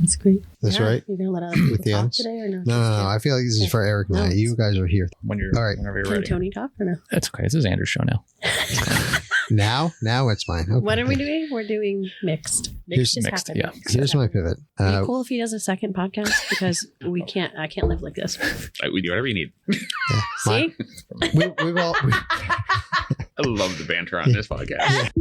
That's great. That's right. You're going to let other people With the talk ends? today or no? No. I feel like this is for Eric and I. You guys are here. Whenever you're Can ready. Tony talk or no? That's okay. This is Andrew's show now. Now it's mine. Okay. What are we doing? We're doing mixed. Here's just mixed, happened. yeah. Here's my pivot. It'd be cool if he does a second podcast because I can't live like this. We do whatever you need. See? We've all. I love the banter on this podcast.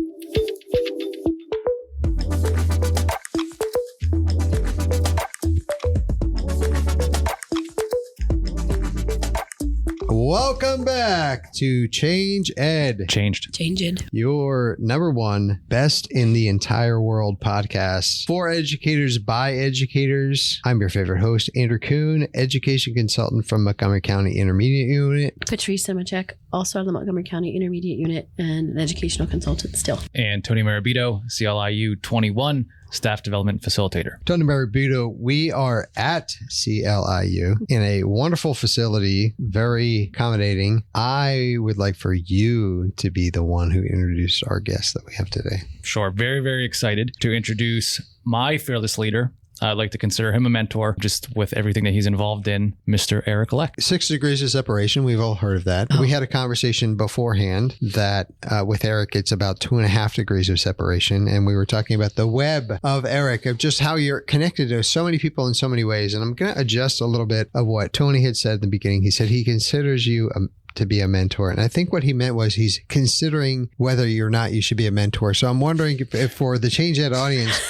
Welcome back to Change Ed. Changed. Change it. Your number one best in the entire world podcast for educators by educators. I'm your favorite host, Andrew Kuhn, education consultant from Montgomery County Intermediate Unit. Patrice Simachek, also out of the Montgomery County Intermediate Unit and an educational consultant still. And Tony Marabito, CLIU 21, staff development facilitator. Tony Marabito, we are at CLIU in a wonderful facility, very accommodating. I would like for you to be the one who introduced our guest that we have today. Sure. Very, very excited to introduce my fearless leader. I'd like to consider him a mentor just with everything that he's involved in, Mr. Eric Lech. 6 degrees of separation. We've all heard of that. We had a conversation beforehand that with Eric, it's about 2.5 degrees of separation. And we were talking about the web of Eric, of just how you're connected to so many people in so many ways. And I'm going to adjust a little bit of what Tony had said in the beginning. He said he considers you to be a mentor. And I think what he meant was he's considering whether or not you should be a mentor. So I'm wondering if for the Change Ed audience,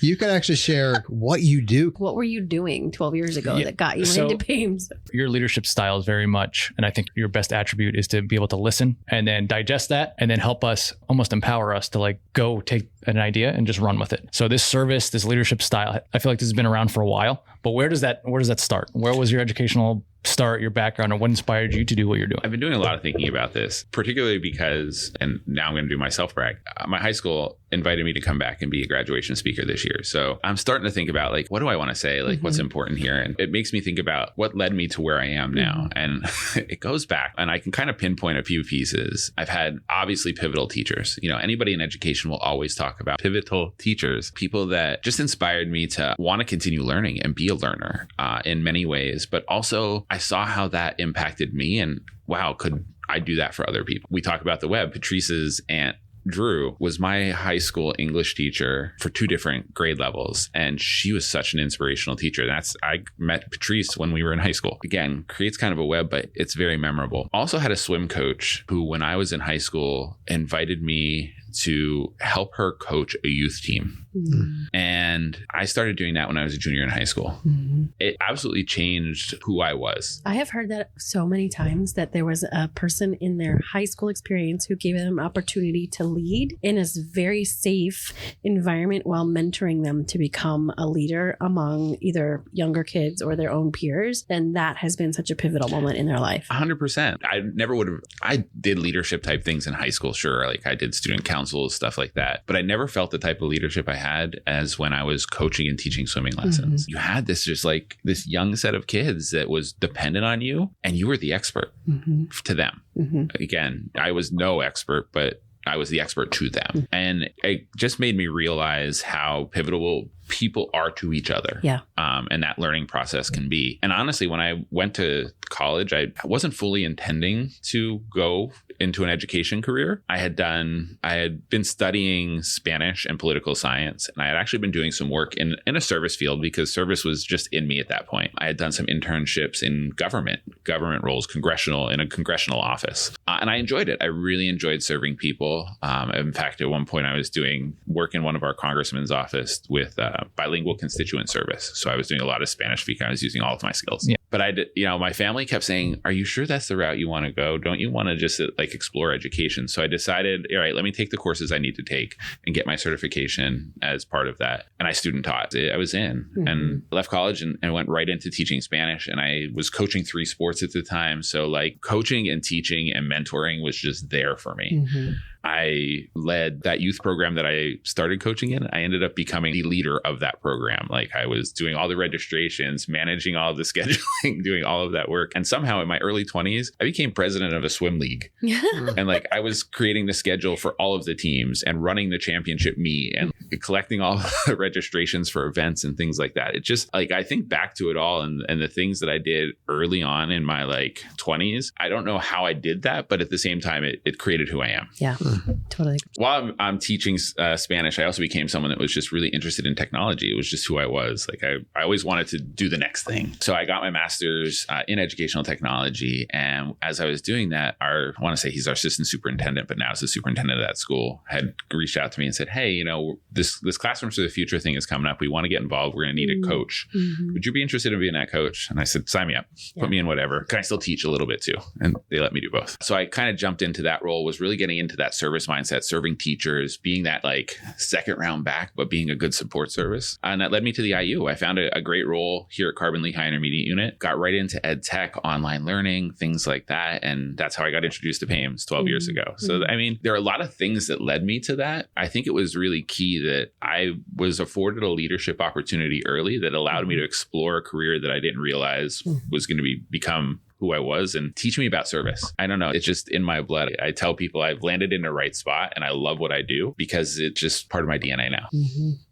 you could actually share what you do. What were you doing 12 years ago that got you so into PAIMS? Your leadership style is very much, and I think your best attribute is to be able to listen and then digest that and then help us, almost empower us to like go take an idea and just run with it. So this service, this leadership style, I feel like this has been around for a while, but where does that start? Where was your educational start, your background, or what inspired you to do what you're doing? I've been doing a lot of thinking about this, particularly because, and now I'm going to do my self-brag, my high school invited me to come back and be a graduation speaker this year. So I'm starting to think about like, what do I want to say? Like, what's important here? And it makes me think about what led me to where I am now. And it goes back, and I can kind of pinpoint a few pieces. I've had obviously pivotal teachers. You know, anybody in education will always talk about pivotal teachers, people that just inspired me to want to continue learning and be a learner in many ways. But also I saw how that impacted me, and wow, could I do that for other people? We talk about the web. Patrice's aunt Drew was my high school English teacher for 2 different grade levels. And she was such an inspirational teacher. I met Patrice when we were in high school. Again, creates kind of a web, but it's very memorable. Also had a swim coach who, when I was in high school, invited me to help her coach a youth team. And I started doing that when I was a junior in high school. It absolutely changed who I was. I have heard that so many times, that there was a person in their high school experience who gave them opportunity to lead in a very safe environment while mentoring them to become a leader among either younger kids or their own peers. And that has been such a pivotal moment in their life. 100%. I never would have, I did leadership type things in high school. Sure. Like I did student councils, stuff like that. But I never felt the type of leadership I had as when I was coaching and teaching swimming lessons. You had this just like this young set of kids that was dependent on you, and you were the expert to them. Again, I was no expert, but I was the expert to them. And it just made me realize how pivotal people are to each other. Yeah. And that learning process can be. And honestly, when I went to college, I wasn't fully intending to go into an education career. I had been studying Spanish and political science, and I had actually been doing some work in a service field because service was just in me at that point. I had done some internships in government roles, in a congressional office. And I enjoyed it. I really enjoyed serving people. In fact, at one point I was doing work in one of our congressman's office with bilingual constituent service. So I was doing a lot of Spanish speaking. I was using all of my skills. Yeah. But my family kept saying, are you sure that's the route you want to go? Don't you want to just like explore education? So I decided, all right, let me take the courses I need to take and get my certification as part of that. And I student taught. I was in and left college and went right into teaching Spanish. And I was coaching 3 sports at the time. So like coaching and teaching and mentoring was just there for me. I led that youth program that I started coaching in. I ended up becoming the leader of that program. Like I was doing all the registrations, managing all of the scheduling, doing all of that work. And somehow in my early 20s, I became president of a swim league. And like I was creating the schedule for all of the teams and running the championship meet and collecting all the registrations for events and things like that. It just like, I think back to it all and the things that I did early on in my like 20s. I don't know how I did that, but at the same time, it created who I am. Yeah, totally. While I'm teaching Spanish, I also became someone that was just really interested in technology. It was just who I was. Like I always wanted to do the next thing. So I got my master's in educational technology. And as I was doing that, I want to say he's our assistant superintendent, but now is the superintendent of that school, had reached out to me and said, hey, you know, this Classrooms for the Future thing is coming up. We want to get involved. We're going to need a coach. Would you be interested in being that coach? And I said, sign me up. Put me in whatever. Can I still teach a little bit too? And they let me do both. So I kind of jumped into that role, was really getting into that service mindset, serving teachers, being that like second round back, but being a good support service. And that led me to the IU. I found a great role here at Carbon Lehigh Intermediate Unit, got right into ed tech, online learning, things like that. And that's how I got introduced to PAIMS 12 years ago. So, I mean, there are a lot of things that led me to that. I think it was really key that I was afforded a leadership opportunity early that allowed me to explore a career that I didn't realize was going to become who I was and teach me about service. I don't know. It's just in my blood. I tell people I've landed in the right spot and I love what I do because it's just part of my DNA now.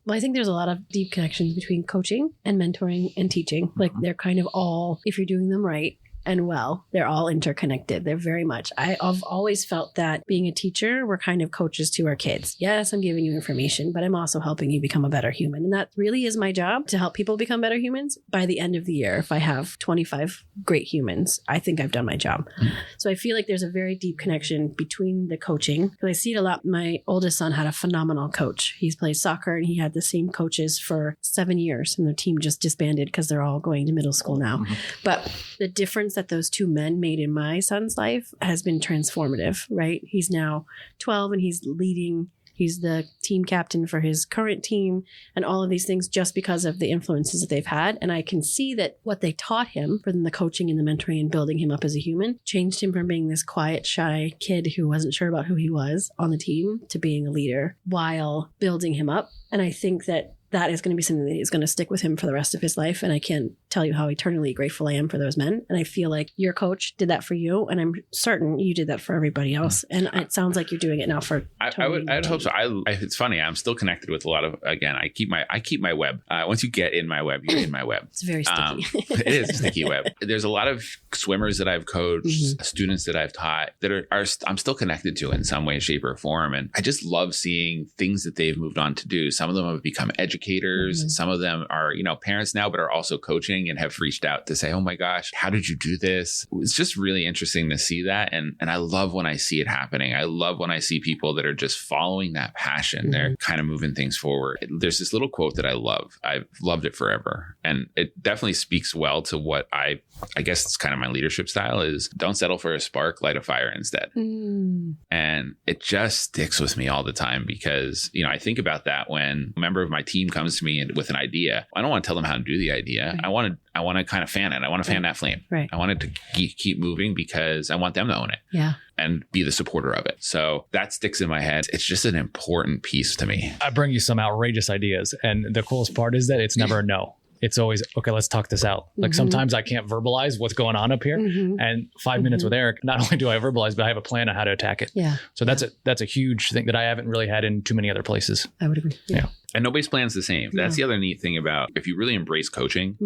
Well, I think there's a lot of deep connections between coaching and mentoring and teaching. Like they're kind of all, if you're doing them right and well, they're all interconnected. They're very much. I've always felt that being a teacher, we're kind of coaches to our kids. Yes, I'm giving you information, but I'm also helping you become a better human. And that really is my job, to help people become better humans. By the end of the year, if I have 25 great humans, I think I've done my job. So I feel like there's a very deep connection between the coaching, because I see it a lot. My oldest son had a phenomenal coach. He's played soccer and he had the same coaches for 7 years, and the team just disbanded because they're all going to middle school now. But the difference that those two men made in my son's life has been transformative, right? He's now 12 and he's leading. He's the team captain for his current team and all of these things just because of the influences that they've had. And I can see that what they taught him, for the coaching and the mentoring and building him up as a human, changed him from being this quiet, shy kid who wasn't sure about who he was on the team to being a leader while building him up. And I think that that is going to be something that is going to stick with him for the rest of his life. And I can't tell you how eternally grateful I am for those men. And I feel like your coach did that for you. And I'm certain you did that for everybody else. And it sounds like you're doing it now for I would hope so. It's funny. I'm still connected with a lot of, again, I keep my web. Once you get in my web, you're in my web. It's very sticky. It is a sticky web. There's a lot of swimmers that I've coached, students that I've taught that are I'm still connected to in some way, shape, or form. And I just love seeing things that they've moved on to do. Some of them have become educators. Some of them are, parents now, but are also coaching and have reached out to say, oh my gosh, how did you do this? It's just really interesting to see that. And I love when I see it happening. I love when I see people that are just following that passion. They're kind of moving things forward. There's this little quote that I love. I've loved it forever. And it definitely speaks well to what I guess it's kind of my leadership style is: don't settle for a spark, light a fire instead. And it just sticks with me all the time because, I think about that when a member of my team comes to me with an idea. I don't want to tell them how to do the idea. Right. I want to kind of fan it. I want to fan that flame. Right. I want it to keep moving because I want them to own it. Yeah. And be the supporter of it. So that sticks in my head. It's just an important piece to me. I bring you some outrageous ideas. And the coolest part is that it's never a no. It's always, okay, let's talk this out. Like sometimes I can't verbalize what's going on up here. And 5 minutes with Eric, not only do I verbalize, but I have a plan on how to attack it. Yeah. So that's a huge thing that I haven't really had in too many other places. I would agree. Yeah. And nobody's plan's the same. That's the other neat thing about if you really embrace coaching,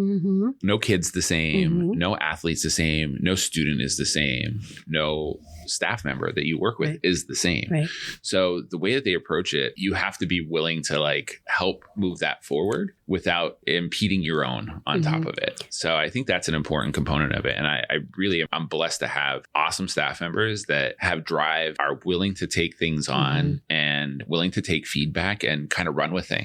no kid's the same, no athlete's the same, no student is the same, no staff member that you work with is the same. Right. So the way that they approach it, you have to be willing to help move that forward without impeding your own on top of it. So I think that's an important component of it. And I'm blessed to have awesome staff members that have drive, are willing to take things on and willing to take feedback and kind of run with things.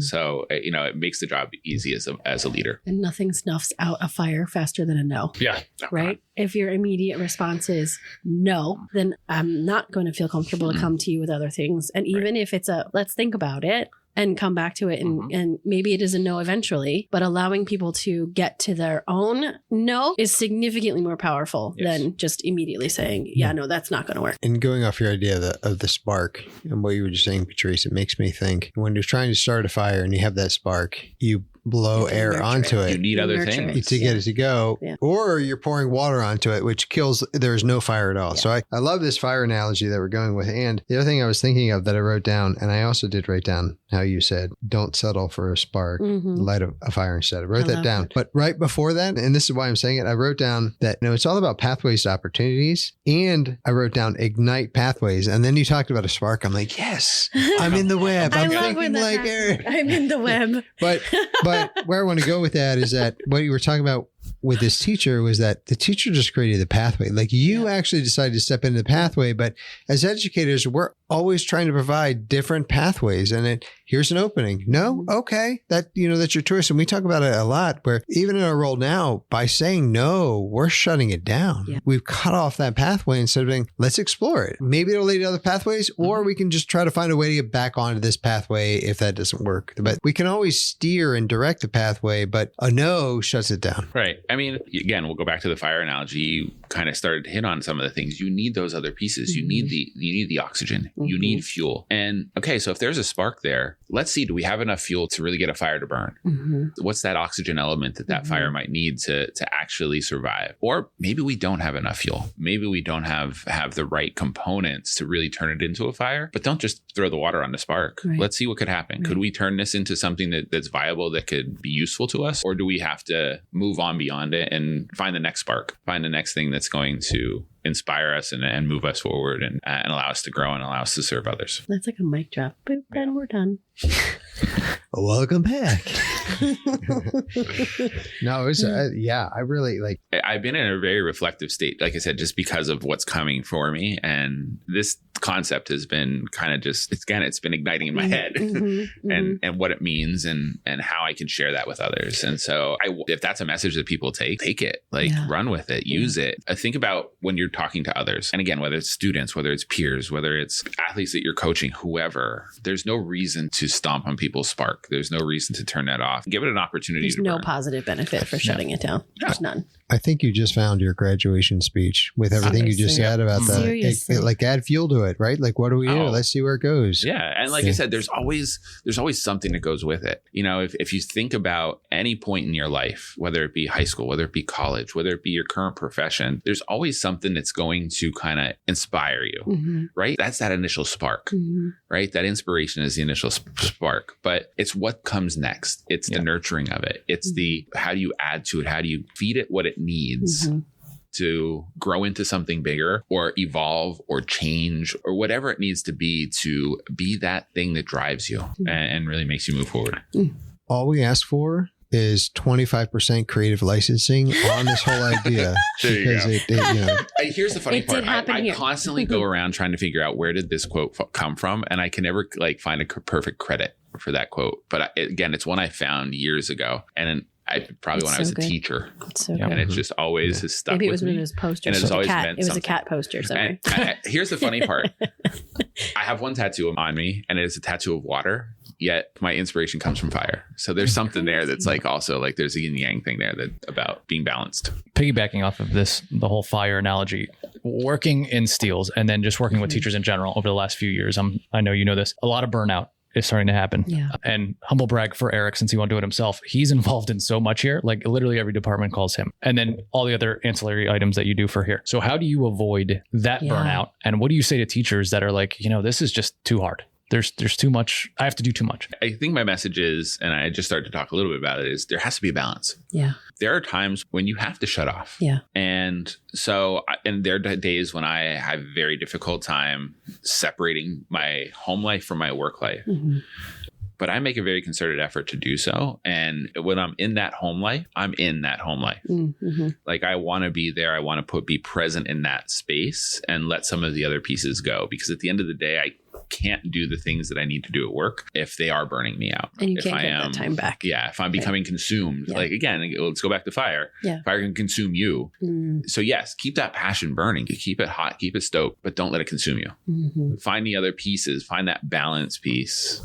So, it makes the job easy as a leader. And nothing snuffs out a fire faster than a no. Yeah. Right? If your immediate response is no, then I'm not going to feel comfortable to come to you with other things. And even if it's let's think about it, and come back to it. And maybe it is a no eventually, but allowing people to get to their own no is significantly more powerful than just immediately saying, yeah, no, that's not going to work. And going off your idea of the spark and what you were just saying, Patrice, it makes me think when you're trying to start a fire and you have that spark, you blow air onto it. You need other things to get it to go, or you're pouring water onto it, which kills. There's no fire at all. So I love this fire analogy that we're going with. And the other thing I was thinking of that I wrote down, and I also did write down how you said, don't settle for a spark, light a fire instead. I wrote that down. But right before that, and this is why I'm saying it, I wrote down that it's all about pathways to opportunities. And I wrote down ignite pathways. And then you talked about a spark. I'm like, yes, I'm in the web. I'm thinking like Eric. I'm in the web. But where I want to go with that is that what you were talking about with this teacher was that the teacher just created the pathway. Like you actually decided to step into the pathway, but as educators, we're always trying to provide different pathways. And here's an opening. No, okay, that's your choice. And we talk about it a lot. Where even in our role now, by saying no, we're shutting it down. Yeah. We've cut off that pathway instead of saying, let's explore it. Maybe it'll lead to other pathways, or we can just try to find a way to get back onto this pathway if that doesn't work. But we can always steer and direct the pathway, but a no shuts it down. Right. I mean, again, we'll go back to the fire analogy. You kind of started to hit on some of the things. You need those other pieces. You need the oxygen. You need fuel. And okay, so if there's a spark there, let's see, do we have enough fuel to really get a fire to burn? What's that oxygen element that fire might need to actually survive? Or maybe we don't have enough fuel. Maybe we don't have the right components to really turn it into a fire. But don't just throw the water on the spark. Right. Let's see what could happen. Right. Could we turn this into something that's viable, that could be useful to us? Or do we have to move on beyond it and find the next spark, find the next thing that's going to inspire us and move us forward and allow us to grow and allow us to serve others? That's like a mic drop. Boop, and we're done. Welcome back. No, it's I really like. I've been in a very reflective state, like I said, just because of what's coming for me, and this concept has been kind of it's been igniting in my head, and what it means and how I can share that with others. And so, if that's a message that people take it, run with it, use it. Think about when you're talking to others, and again, whether it's students, whether it's peers, whether it's athletes that you're coaching, whoever. There's no reason to stomp on people's spark. There's no reason to turn that off. Give it an opportunity. There's no positive benefit for shutting it down. There's none. I think you just found your graduation speech with everything you just said about that. Add fuel to it, right? Like, what do we do? Let's see where it goes. Yeah. And like I said, there's always something that goes with it. If you think about any point in your life, whether it be high school, whether it be college, whether it be your current profession, there's always something that's going to kind of inspire you, right? That's that initial spark, right? That inspiration is the initial spark, but it's what comes next. It's the nurturing of it. It's the, how do you add to it? How do you feed it what it needs to grow into something bigger or evolve or change or whatever it needs to be that thing that drives you and really makes you move forward. All we ask for is 25% creative licensing on this whole idea. Here's the funny part. I constantly go around trying to figure out, where did this quote come from? And I can never find a perfect credit for that quote. But again, it's one I found years ago. And when I was a teacher. And it just always has stuck with me. Maybe it was one of those posters. And it was a cat poster somewhere. And here's the funny part. I have one tattoo on me, and it is a tattoo of water. Yet my inspiration comes from fire. So there's something there that's also there's a yin yang thing there about being balanced. Piggybacking off of the whole fire analogy, working in steels and then just working with teachers in general over the last few years. I know you know this. A lot of burnout is starting to happen. Yeah. And humble brag for Eric, since he won't do it himself. He's involved in so much here. Like literally every department calls him. And then all the other ancillary items that you do for here. So how do you avoid that burnout? And what do you say to teachers that are like, this is just too hard? There's too much. I have to do too much. I think my message is, and I just started to talk a little bit about it, is there has to be a balance. Yeah. There are times when you have to shut off. Yeah. And so, and there are days when I have a very difficult time separating my home life from my work life. But I make a very concerted effort to do so. And when I'm in that home life, I'm in that home life. Like I want to be there. I want to be present in that space and let some of the other pieces go. Because at the end of the day, I can't do the things that I need to do at work if they are burning me out. And you can't get that time back. Yeah. If I'm becoming consumed, like again, let's go back to fire. Yeah. Fire can consume you. So yes, keep that passion burning. Keep it hot, keep it stoked, but don't let it consume you. Find the other pieces, find that balance piece.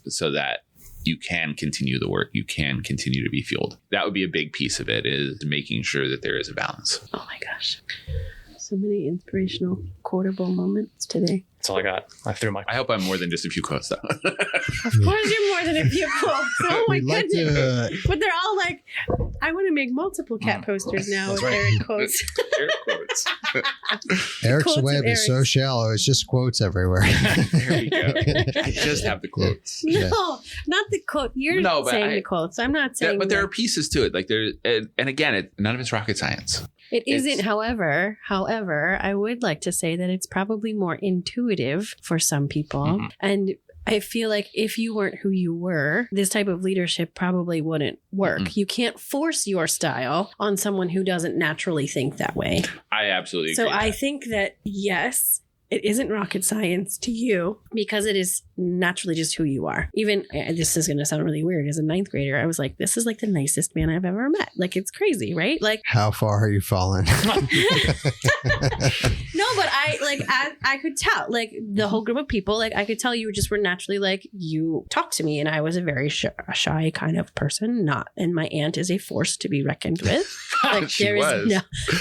so that you can continue the work, you can continue to be fueled. That would be a big piece of it, is making sure that there is a balance. Oh my gosh. So many inspirational, quotable moments today. That's all I got. I threw my. I hope I'm more than just a few quotes, though. Of course, you're more than a few quotes. Oh my goodness! But they're all like, I want to make multiple cat posters now with Eric quotes. Eric quotes. Eric's Quotes web of is so Eric's. shallow; it's just quotes everywhere. There we go. I just have the quotes. No, not the quote. You're No, but saying the quotes. I'm not saying. But there that. are pieces to it. Like there, and again, none of it's rocket science. It isn't. It's- However, I would like to say that it's probably more intuitive for some people, Mhm. and I feel like if you weren't who you were, this type of leadership probably wouldn't work. Mhm. You can't force your style on someone who doesn't naturally think that way. I absolutely agree. So with I that. think that yes, it isn't rocket science to you because it is naturally just who you are. Even this is going to sound really weird. As a ninth grader, I was like, "This is like the nicest man I've ever met." Like it's crazy, right? Like How far are you falling? no, but I could tell like the whole group of people. Like I could tell you just were naturally like you talked to me, and I was a very shy kind of person. Not, and my aunt is a force to be reckoned with. Like She there is was. no,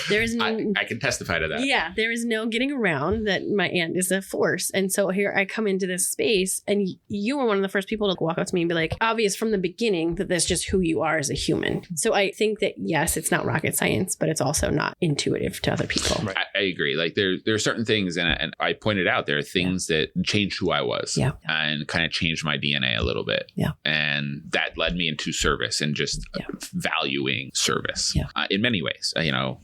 there is no. I can testify to that. Yeah, there is no getting around that my aunt is a force. And so here I come into this space, and you were one of the first people to walk up to me and be like, obvious from the beginning that that's just who you are as a human. So I think that, yes, it's not rocket science, but it's also not intuitive to other people. Right. I agree. Like there are certain things, and I pointed out there are things that changed who I was, Yeah. and kind of changed my DNA a little bit. Yeah. And that led me into service and just valuing service in many ways.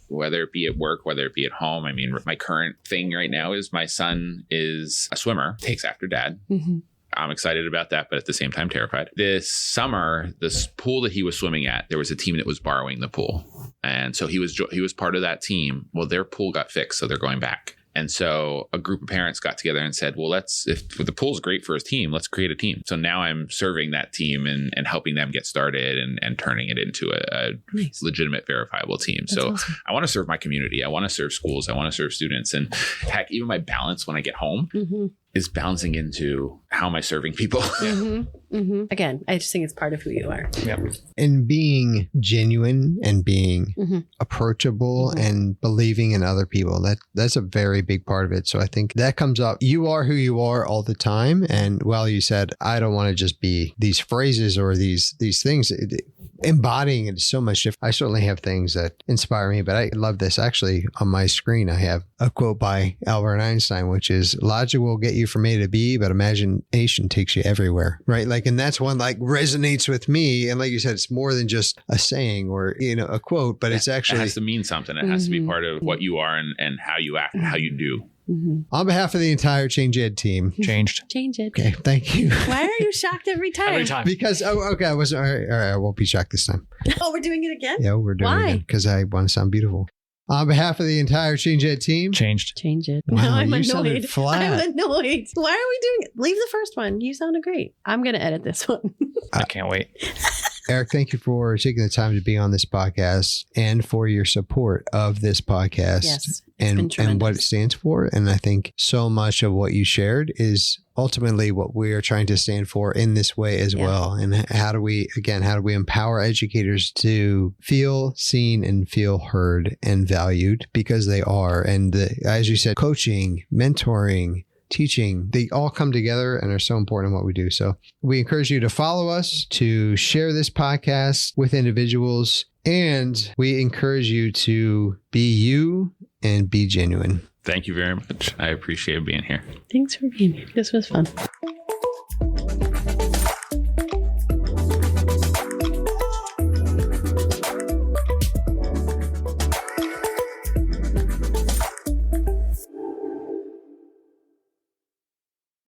Whether it be at work, whether it be at home. I mean, my current thing right now is my son is a swimmer, takes after dad. Mm-hmm. I'm excited about that, but at the same time terrified. This summer, this pool that he was swimming at, there was a team that was borrowing the pool. And so he was part of that team. Well, their pool got fixed, so they're going back. And so a group of parents got together and said, well, if the pool's great for his team, let's create a team. So now I'm serving that team and helping them get started and turning it into a Nice. legitimate, verifiable team. That's So awesome. I want to serve my community. I want to serve schools. I want to serve students. And heck, even my balance when I get home Mm-hmm. is balancing into how am I serving people? Mm-hmm. Mm-hmm. Again, I just think it's part of who you are. Yep. And being genuine and being Mm-hmm. approachable Mhm. and believing in other people, that's a very big part of it. So I think that comes up. You are who you are all the time. And while you said, I don't want to just be these phrases or these things, embodying it is so much different. I certainly have things that inspire me, but I love this. Actually, on my screen, I have a quote by Albert Einstein, which is, logic will get you from A to B, but imagination takes you everywhere. Right. Like, and that's one like resonates with me. And like you said, it's more than just a saying or, a quote, but it's actually It has to mean something. It has to be Mhm. part of what you are and how you act and how you do. Mm-hmm. on behalf of the entire Change Ed team. Changed. Change it. Okay. Thank you. Why are you shocked every time? Every time. Because, okay. I wasn't, all right. I won't be shocked this time. Oh, we're doing it again? Yeah, we're doing Why? it because I want to sound beautiful. On behalf of the entire Change Ed team. Changed. Change it. Wow, No, I'm you sounded annoyed. flat. I'm annoyed. Why are we doing it? Leave the first one. You sounded great. I'm going to edit this one. I can't wait. Eric, thank you for taking the time to be on this podcast and for your support of this podcast Yes. It's been and tremendous. what it stands for. And I think so much of what you shared is ultimately what we are trying to stand for in this way as Yeah. well. And how do we empower educators to feel seen and feel heard and valued because they are. And as you said, coaching, mentoring, teaching, they all come together and are so important in what we do. So we encourage you to follow us, to share this podcast with individuals, and we encourage you to be you and be genuine. Thank you very much. I appreciate being here. Thanks for being here. This was fun.